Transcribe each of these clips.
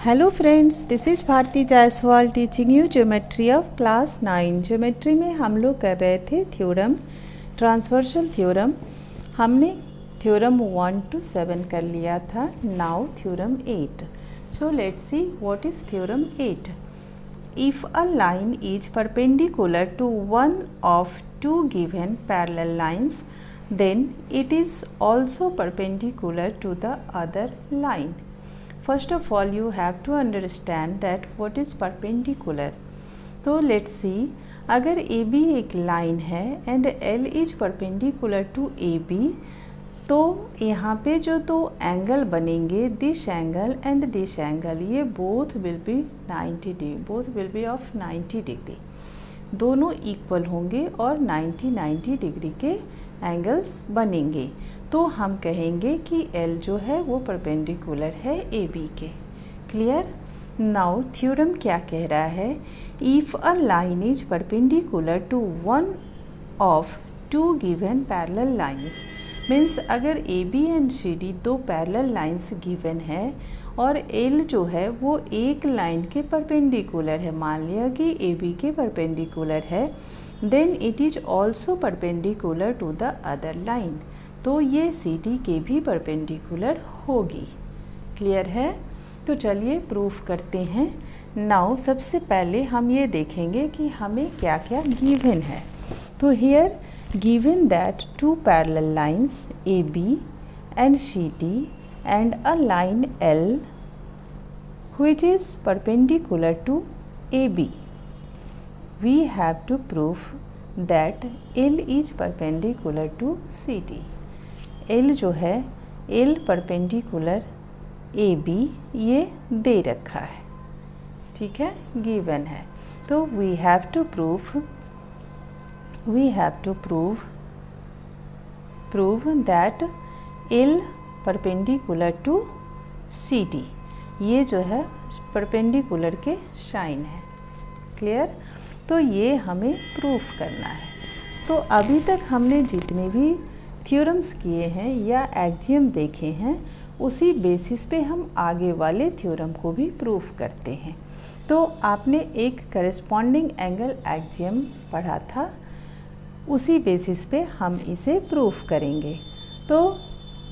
Hello friends, this is Bharti Jaiswal teaching you geometry of class 9। Geometry में हम लोग कर रहे थे थ्योरम, ट्रांसवर्सल थ्योरम। हमने थ्योरम 1 to 7 कर लिया था। Now theorem 8। So let's see what is theorem 8। If a line is perpendicular to one of two given parallel lines, then it is also perpendicular to the other line. First of all, you have to understand that what is perpendicular. तो let's see, अगर AB एक line है and L is perpendicular to AB, तो यहाँ पे जो दो angle बनेंगे, this angle and this angle, ये both will be 90 degree, both will be of 90 degree. दोनों इक्वल होंगे और 90 डिग्री के एंगल्स बनेंगे। तो हम कहेंगे कि L जो है वो परपेंडिकुलर है AB के। क्लियर? नाउ थ्योरम क्या कह रहा है? If a line is perpendicular to one of two given parallel lines, means अगर A B and C D दो पैरेलल लाइंस गिवन है और एल जो है वो एक लाइन के परपेंडिकुलर है, मान लिया कि ए बी के परपेंडिकुलर है, then it is also perpendicular to the other line. तो ये सी डी के भी परपेंडिकुलर होगी। क्लियर है? तो चलिए प्रूफ करते हैं। नाउ सबसे पहले हम ये देखेंगे कि हमें क्या क्या गिवन है। तो here given that two parallel lines AB and CD and a line L which is perpendicular to AB, we have to prove that L is perpendicular to CD. L जो है L perpendicular AB ये दे रखा है, ठीक है, given है। तो we have to prove that L perpendicular to CD, ये जो है परपेंडिकुलर के साइन है। क्लियर? तो ये हमें प्रूफ करना है। तो अभी तक हमने जितने भी थ्योरम्स किए हैं या एक्जियम देखे हैं, उसी बेसिस पे हम आगे वाले थ्योरम को भी प्रूफ करते हैं। तो आपने एक करस्पॉन्डिंग एंगल एक्जियम पढ़ा था, उसी बेसिस पे हम इसे प्रूफ करेंगे। तो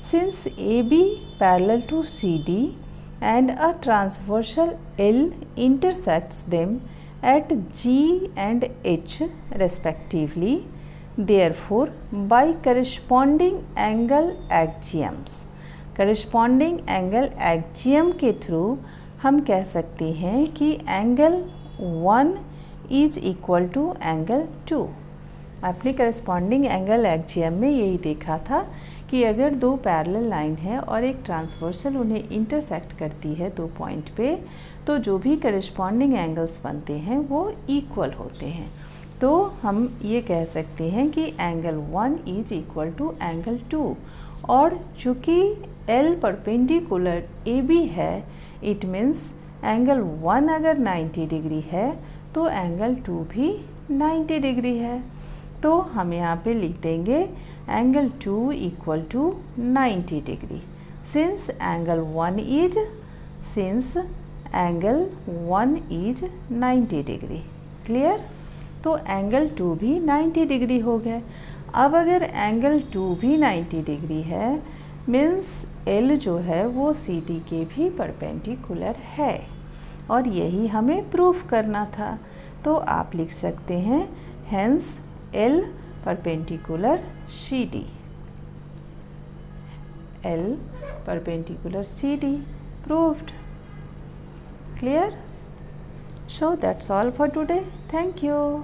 since A B parallel to C D and a transversal L intersects them at G and H respectively, therefore by corresponding angle axioms, corresponding angle axiom के through हम कह सकते हैं कि angle 1 is equal to angle 2। आपने corresponding angle axiom में यही देखा था कि अगर दो पैरेलल लाइन है और एक ट्रांसवर्सल उन्हें इंटरसेक्ट करती है दो पॉइंट पे, तो जो भी करस्पॉन्डिंग एंगल्स बनते हैं वो इक्वल होते हैं। तो हम ये कह सकते हैं कि angle 1 is equal to angle 2, और चूँकि L परपेंडिकुलर AB है, इट मीन्स एंगल 1 अगर 90 डिग्री है तो एंगल 2 भी 90 डिग्री है। तो हम यहाँ पे लिख देंगे angle 2 equal to 90 degree, since angle 1 is 90 degree. Clear? तो एंगल 2 भी 90 डिग्री हो गए। अब अगर एंगल 2 भी 90 डिग्री है, मीन्स L जो है वो सी डी के भी परपेंडिकुलर है, और यही हमें प्रूफ करना था। तो आप लिख सकते हैं hence L perpendicular CD, L perpendicular CD proved. Clear? So that's all for today. Thank you.